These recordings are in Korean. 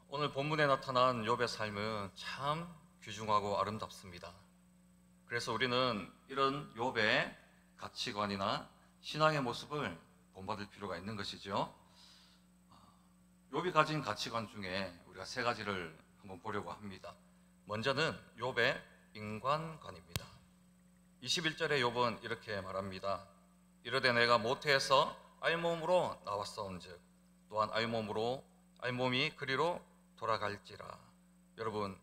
오늘 본문에 나타난 욥의 삶은 참 귀중하고 아름답습니다. 그래서 우리는 이런 욥의 가치관이나 신앙의 모습을 본받을 필요가 있는 것이죠. 욥이 가진 가치관 중에 우리가 세 가지를 한번 보려고 합니다. 먼저는 욥의 인간관입니다. 21절에 욥은 이렇게 말합니다. 이르되 내가 모태에서 알몸으로 나왔사온즉 또한 알몸이 그리로 돌아갈지라. 여러분,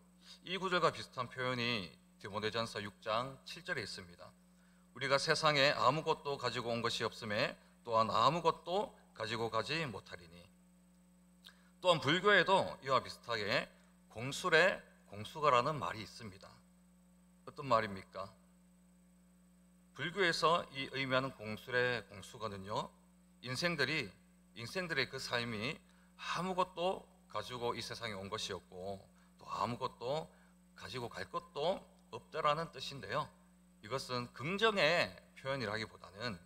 이 구절과 비슷한 표현이 디모데전서 6장 7절에 있습니다. 우리가 세상에 아무것도 가지고 온 것이 없음에 또한 아무것도 가지고 가지 못하리니. 또한 불교에도 이와 비슷하게 공술의 공수가라는 말이 있습니다. 어떤 말입니까? 불교에서 이 의미하는 공술의 공수가는요, 인생들의 그 삶이 아무것도 가지고 이 세상에 온 것이었고 또 아무것도 가지고 갈 것도 없다라는 뜻인데요, 이것은 긍정의 표현이라기보다는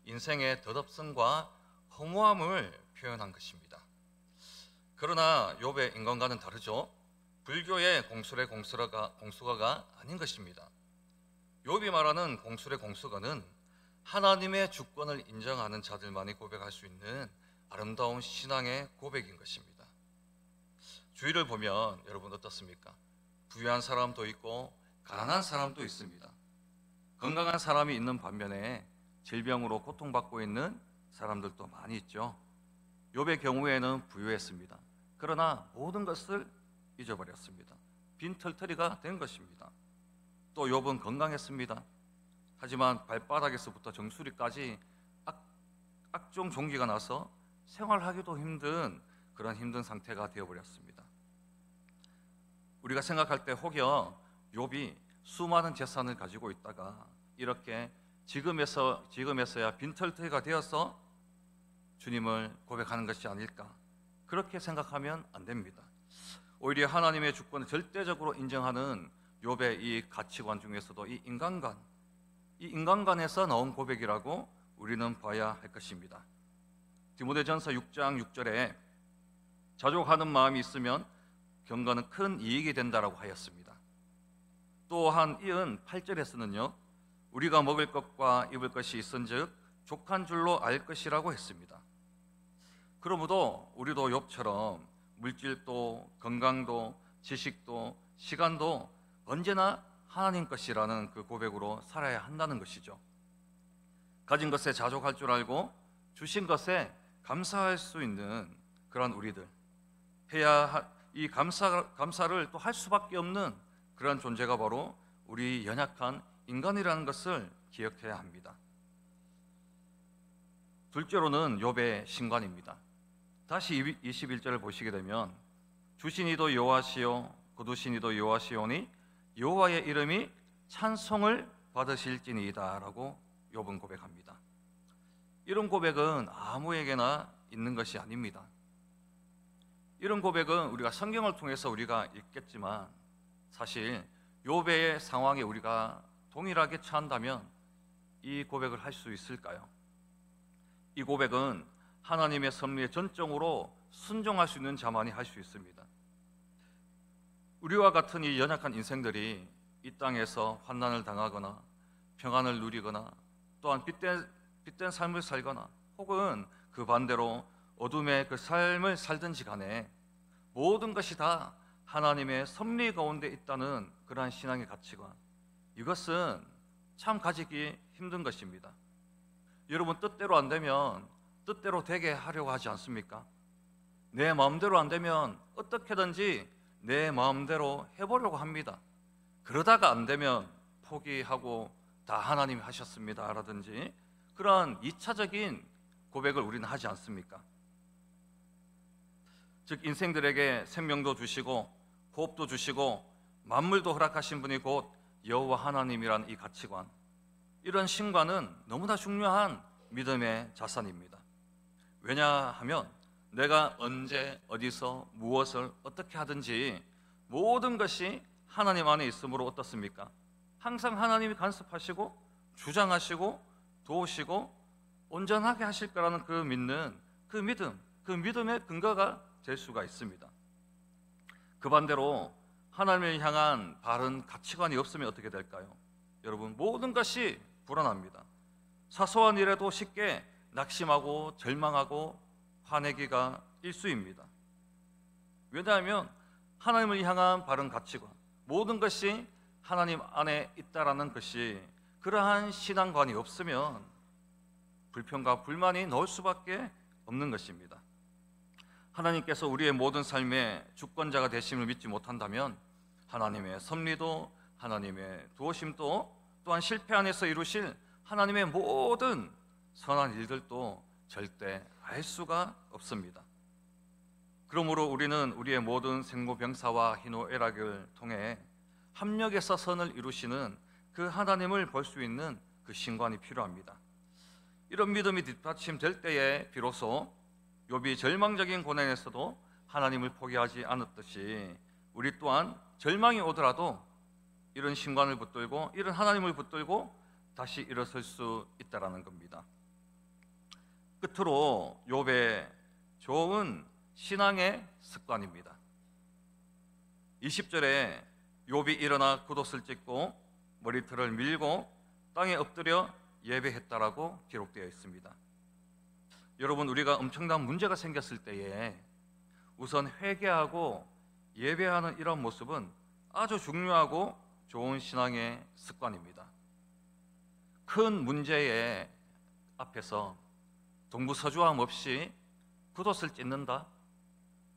인생의 덧없음과 허무함을 표현한 것입니다. 그러나 욥의 인간과는 다르죠. 불교의 공술의 공수가가 아닌 것입니다. 욥이 말하는 공술의 공수가는 하나님의 주권을 인정하는 자들만이 고백할 수 있는 아름다운 신앙의 고백인 것입니다. 주위를 보면 여러분 어떻습니까? 부유한 사람도 있고 가난한 사람도 있습니다. 건강한 사람이 있는 반면에 질병으로 고통받고 있는 사람들도 많이 있죠. 욥의 경우에는 부유했습니다. 그러나 모든 것을 잊어버렸습니다. 빈털터리가 된 것입니다. 또 욥은 건강했습니다. 하지만 발바닥에서부터 정수리까지 악종 종기가 나서 생활하기도 힘든 그런 힘든 상태가 되어버렸습니다. 우리가 생각할 때 혹여 욥이 수많은 재산을 가지고 있다가 이렇게 지금에서야 빈털터리가 되어서 주님을 고백하는 것이 아닐까, 그렇게 생각하면 안 됩니다. 오히려 하나님의 주권을 절대적으로 인정하는 욥의 이 가치관 중에서도 이 인간관에서 나온 고백이라고 우리는 봐야 할 것입니다. 디모데전서 6장 6절에 자족하는 마음이 있으면 경건은 큰 이익이 된다라고 하였습니다. 또한 이은 8절에서는요, 우리가 먹을 것과 입을 것이 있은즉 족한 줄로 알 것이라고 했습니다. 그러므로 우리도 욥처럼 물질도 건강도 지식도 시간도 언제나 하나님 것이라는 그 고백으로 살아야 한다는 것이죠. 가진 것에 자족할 줄 알고 주신 것에 감사할 수 있는 그런 우리들, 이 감사를 또 할 수밖에 없는 그런 존재가 바로 우리 연약한 인간이라는 것을 기억해야 합니다. 둘째로는 욥의 신관입니다. 다시 21절을 보시게 되면 주신 이도 여호와시요 거두신 이도 여호와시오니 여호와의 이름이 찬송을 받으실지니이다 라고 욥은 고백합니다. 이런 고백은 아무에게나 있는 것이 아닙니다. 이런 고백은 우리가 성경을 통해서 우리가 읽겠지만 사실 욥의 상황에 우리가 동일하게 처한다면 이 고백을 할 수 있을까요? 이 고백은 하나님의 섭리에 전적으로 순종할 수 있는 자만이 할 수 있습니다. 우리와 같은 이 연약한 인생들이 이 땅에서 환난을 당하거나 평안을 누리거나 또한 빛된 삶을 살거나 혹은 그 반대로 어둠의 그 삶을 살든지 간에 모든 것이 다 하나님의 섭리 가운데 있다는 그러한 신앙의 가치관, 이것은 참 가지기 힘든 것입니다. 여러분, 뜻대로 안 되면 뜻대로 되게 하려고 하지 않습니까? 내 마음대로 안 되면 어떻게든지 내 마음대로 해보려고 합니다. 그러다가 안 되면 포기하고 다 하나님이 하셨습니다 라든지 그런 2차적인 고백을 우리는 하지 않습니까? 즉 인생들에게 생명도 주시고 호흡도 주시고 만물도 허락하신 분이 곧 여호와 하나님이라는 이 가치관, 이런 신관은 너무나 중요한 믿음의 자산입니다. 왜냐하면 내가 언제 어디서 무엇을 어떻게 하든지 모든 것이 하나님 안에 있으므로 어떻습니까? 항상 하나님이 간섭하시고 주장하시고 도우시고 온전하게 하실 거라는 그 믿는 그 믿음, 그 믿음의 근거가 될 수가 있습니다. 그 반대로 하나님을 향한 바른 가치관이 없으면 어떻게 될까요? 여러분, 모든 것이 불안합니다. 사소한 일에도 쉽게 낙심하고 절망하고 화내기가 일쑤입니다. 왜냐하면 하나님을 향한 바른 가치관, 모든 것이 하나님 안에 있다라는 것이, 그러한 신앙관이 없으면 불평과 불만이 나올 수밖에 없는 것입니다. 하나님께서 우리의 모든 삶의 주권자가 되심을 믿지 못한다면 하나님의 섭리도, 하나님의 도우심도, 또한 실패 안에서 이루실 하나님의 모든 선한 일들도 절대 알 수가 없습니다. 그러므로 우리는 우리의 모든 생로병사와 희노애락을 통해 합력해서 선을 이루시는 그 하나님을 볼 수 있는 그 신관이 필요합니다. 이런 믿음이 뒷받침될 때에 비로소 욥이 절망적인 고난에서도 하나님을 포기하지 않았듯이 우리 또한 절망이 오더라도 이런 신관을 붙들고 이런 하나님을 붙들고 다시 일어설 수 있다라는 겁니다. 끝으로 욥의 좋은 신앙의 습관입니다. 20절에 욥이 일어나 굿옷을 찢고 머리털을 밀고 땅에 엎드려 예배했다라고 기록되어 있습니다. 여러분, 우리가 엄청난 문제가 생겼을 때에 우선 회개하고 예배하는 이런 모습은 아주 중요하고 좋은 신앙의 습관입니다. 큰 문제의 앞에서 동부서주함 없이 굿옷을 찢는다,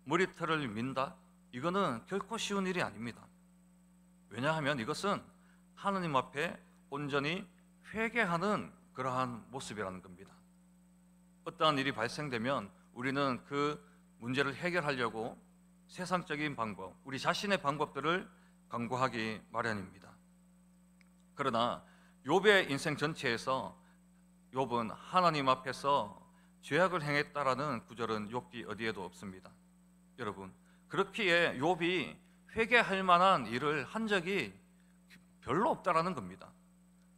머리털을 민다, 이거는 결코 쉬운 일이 아닙니다. 왜냐하면 이것은 하나님 앞에 온전히 회개하는 그러한 모습이라는 겁니다. 어떠한 일이 발생되면 우리는 그 문제를 해결하려고 세상적인 방법, 우리 자신의 방법들을 강구하기 마련입니다. 그러나 욥의 인생 전체에서 욥은 하나님 앞에서 죄악을 행했다라는 구절은 욥기 어디에도 없습니다. 여러분, 그렇기에 욥이 회개할 만한 일을 한 적이 별로 없다라는 겁니다.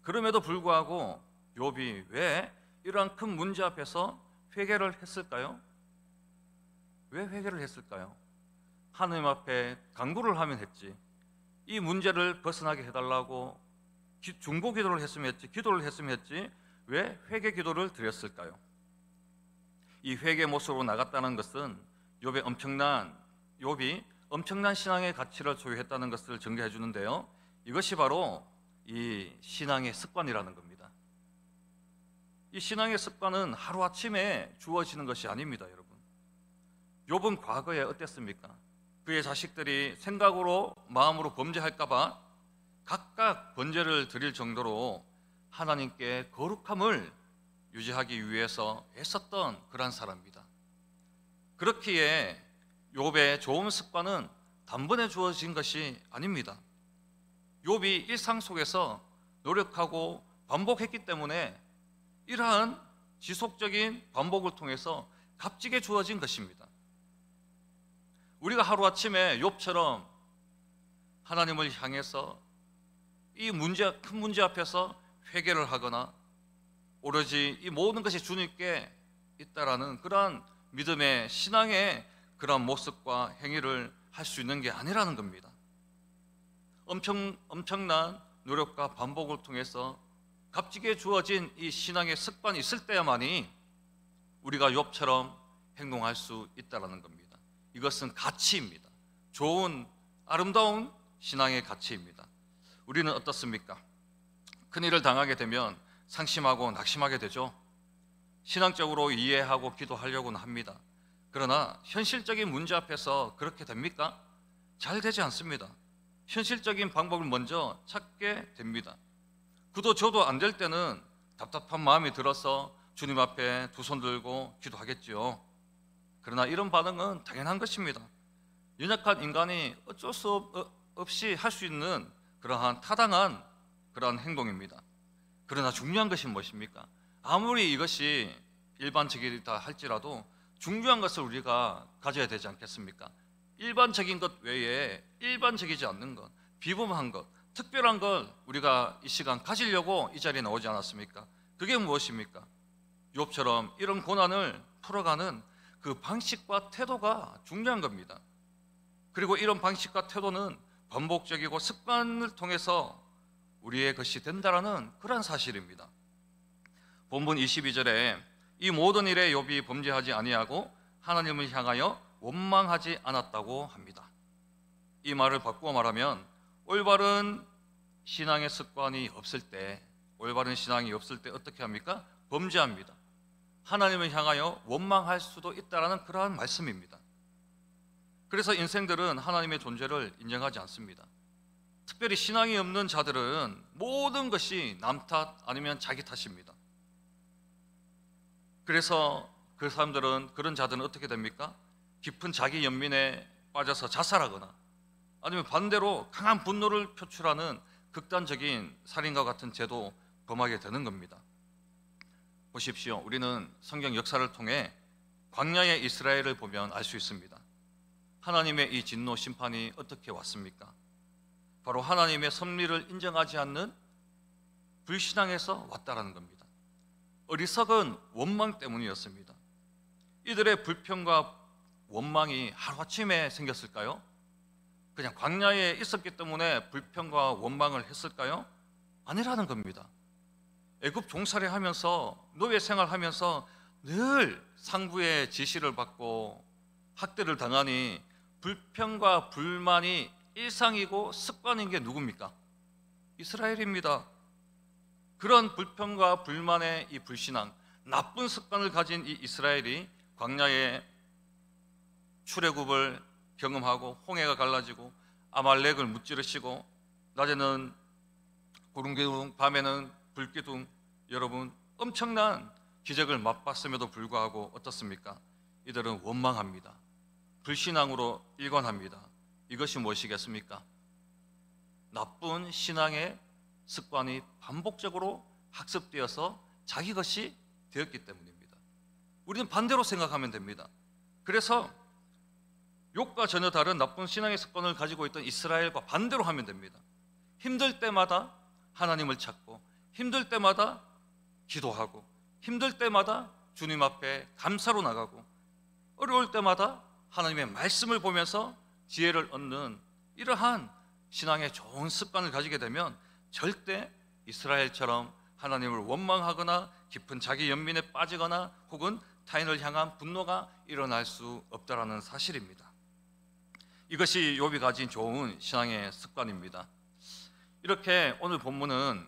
그럼에도 불구하고 욥이 왜 이러한 큰 문제 앞에서 회개를 했을까요? 왜 회개를 했을까요? 하나님 앞에 간구를 하면 했지, 이 문제를 벗어나게 해달라고 중보 기도를 했으면 했지, 기도를 했으면 했지, 왜 회개 기도를 드렸을까요? 이 회개 모습으로 나갔다는 것은 욥이 엄청난 신앙의 가치를 소유했다는 것을 증거해 주는데요, 이것이 바로 이 신앙의 습관이라는 겁니다. 이 신앙의 습관은 하루아침에 주어지는 것이 아닙니다. 여러분, 욥은 과거에 어땠습니까? 그의 자식들이 생각으로 마음으로 범죄할까 봐 각각 번제를 드릴 정도로 하나님께 거룩함을 유지하기 위해서 애썼던 그런 사람입니다. 그렇기에 욥의 좋은 습관은 단번에 주어진 것이 아닙니다. 욥이 일상 속에서 노력하고 반복했기 때문에 이러한 지속적인 반복을 통해서 값지게 주어진 것입니다. 우리가 하루아침에 욥처럼 하나님을 향해서 이 큰 문제 앞에서 회개를 하거나 오로지 이 모든 것이 주님께 있다라는 그러한 믿음의 신앙의 그러한 모습과 행위를 할 수 있는 게 아니라는 겁니다. 엄청난 노력과 반복을 통해서 값지게 주어진 이 신앙의 습관이 있을 때야만이 우리가 욥처럼 행동할 수 있다라는 겁니다. 이것은 가치입니다. 좋은 아름다운 신앙의 가치입니다. 우리는 어떻습니까? 큰일을 당하게 되면 상심하고 낙심하게 되죠. 신앙적으로 이해하고 기도하려고는 합니다. 그러나 현실적인 문제 앞에서 그렇게 됩니까? 잘 되지 않습니다. 현실적인 방법을 먼저 찾게 됩니다. 그도 저도 안 될 때는 답답한 마음이 들어서 주님 앞에 두 손 들고 기도하겠지요. 그러나 이런 반응은 당연한 것입니다. 연약한 인간이 어쩔 수 없이 할 수 있는 그러한 타당한 그러한 행동입니다. 그러나 중요한 것이 무엇입니까? 아무리 이것이 일반적이다 할지라도 중요한 것을 우리가 가져야 되지 않겠습니까? 일반적인 것 외에 일반적이지 않는 것, 비범한 것, 특별한 걸 우리가 이 시간 가지려고 이 자리에 나오지 않았습니까? 그게 무엇입니까? 욥처럼 이런 고난을 풀어가는 그 방식과 태도가 중요한 겁니다. 그리고 이런 방식과 태도는 반복적이고 습관을 통해서 우리의 것이 된다라는 그런 사실입니다. 본문 22절에 이 모든 일에 욥이 범죄하지 아니하고 하나님을 향하여 원망하지 않았다고 합니다. 이 말을 바꾸어 말하면 올바른 신앙의 습관이 없을 때, 올바른 신앙이 없을 때 어떻게 합니까? 범죄합니다. 하나님을 향하여 원망할 수도 있다라는 그러한 말씀입니다. 그래서 인생들은 하나님의 존재를 인정하지 않습니다. 특별히 신앙이 없는 자들은 모든 것이 남 탓 아니면 자기 탓입니다. 그래서 그 사람들은, 그런 자들은 어떻게 됩니까? 깊은 자기 연민에 빠져서 자살하거나 아니면 반대로 강한 분노를 표출하는 극단적인 살인과 같은 죄도 범하게 되는 겁니다. 보십시오. 우리는 성경 역사를 통해 광야의 이스라엘을 보면 알 수 있습니다. 하나님의 이 진노 심판이 어떻게 왔습니까? 바로 하나님의 섭리를 인정하지 않는 불신앙에서 왔다라는 겁니다. 어리석은 원망 때문이었습니다. 이들의 불평과 원망이 하루아침에 생겼을까요? 그냥 광야에 있었기 때문에 불평과 원망을 했을까요? 아니라는 겁니다. 애굽 종살이 하면서, 노예 생활하면서 늘 상부의 지시를 받고 학대를 당하니 불평과 불만이 일상이고 습관인 게 누굽니까? 이스라엘입니다. 그런 불평과 불만의 이 불신앙, 나쁜 습관을 가진 이 이스라엘이 광야에 출애굽을 경험하고 홍해가 갈라지고 아말렉을 무찌르시고 낮에는 구름기둥, 밤에는 불기둥, 여러분 엄청난 기적을 맛봤음에도 불구하고 어떻습니까? 이들은 원망합니다. 불신앙으로 일관합니다. 이것이 무엇이겠습니까? 나쁜 신앙의 습관이 반복적으로 학습되어서 자기 것이 되었기 때문입니다. 우리는 반대로 생각하면 됩니다. 그래서 욥과 전혀 다른 나쁜 신앙의 습관을 가지고 있던 이스라엘과 반대로 하면 됩니다. 힘들 때마다 하나님을 찾고, 힘들 때마다 기도하고, 힘들 때마다 주님 앞에 감사로 나가고, 어려울 때마다 하나님의 말씀을 보면서 지혜를 얻는 이러한 신앙의 좋은 습관을 가지게 되면 절대 이스라엘처럼 하나님을 원망하거나 깊은 자기 연민에 빠지거나 혹은 타인을 향한 분노가 일어날 수 없다라는 사실입니다. 이것이 욥이 가진 좋은 신앙의 습관입니다. 이렇게 오늘 본문은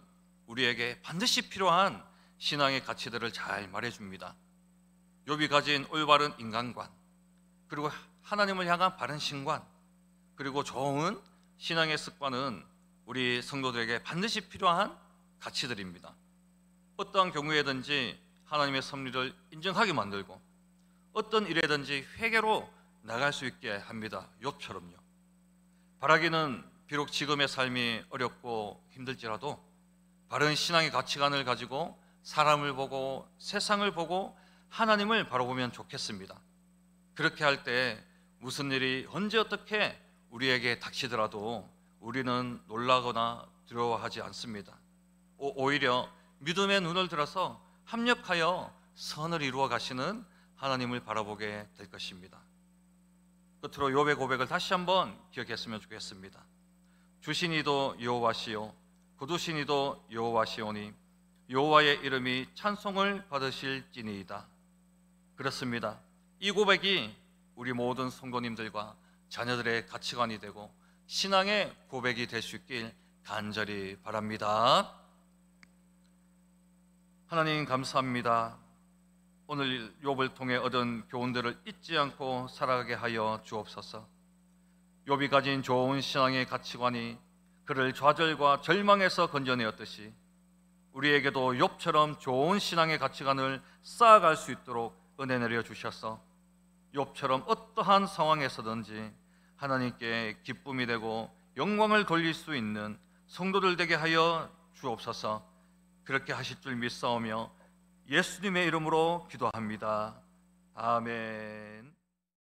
우리에게 반드시 필요한 신앙의 가치들을 잘 말해줍니다. 욥이 가진 올바른 인간관, 그리고 하나님을 향한 바른 신관, 그리고 좋은 신앙의 습관은 우리 성도들에게 반드시 필요한 가치들입니다. 어떠한 경우에든지 하나님의 섭리를 인정하게 만들고 어떤 일에든지 회개로 나갈 수 있게 합니다. 욥처럼요. 바라기는 비록 지금의 삶이 어렵고 힘들지라도 바른 신앙의 가치관을 가지고 사람을 보고 세상을 보고 하나님을 바라보면 좋겠습니다. 그렇게 할 때 무슨 일이 언제 어떻게 우리에게 닥치더라도 우리는 놀라거나 두려워하지 않습니다. 오히려 믿음의 눈을 들어서 합력하여 선을 이루어 가시는 하나님을 바라보게 될 것입니다. 끝으로 욥의 고백을 다시 한번 기억했으면 좋겠습니다. 주신 이도 여호와시요 거두신 이도 여호와시오니 여호와의 이름이 찬송을 받으실지니이다. 그렇습니다. 이 고백이 우리 모든 성도님들과 자녀들의 가치관이 되고 신앙의 고백이 될 수 있길 간절히 바랍니다. 하나님 감사합니다. 오늘 욥을 통해 얻은 교훈들을 잊지 않고 살아가게 하여 주옵소서. 욥이 가진 좋은 신앙의 가치관이 그를 좌절과 절망에서 건져내었듯이 우리에게도 욥처럼 좋은 신앙의 가치관을 쌓아갈 수 있도록 은혜 내려 주셔서 욥처럼 어떠한 상황에서든지 하나님께 기쁨이 되고 영광을 돌릴 수 있는 성도들 되게 하여 주옵소서. 그렇게 하실 줄 믿사오며 예수님의 이름으로 기도합니다. 아멘.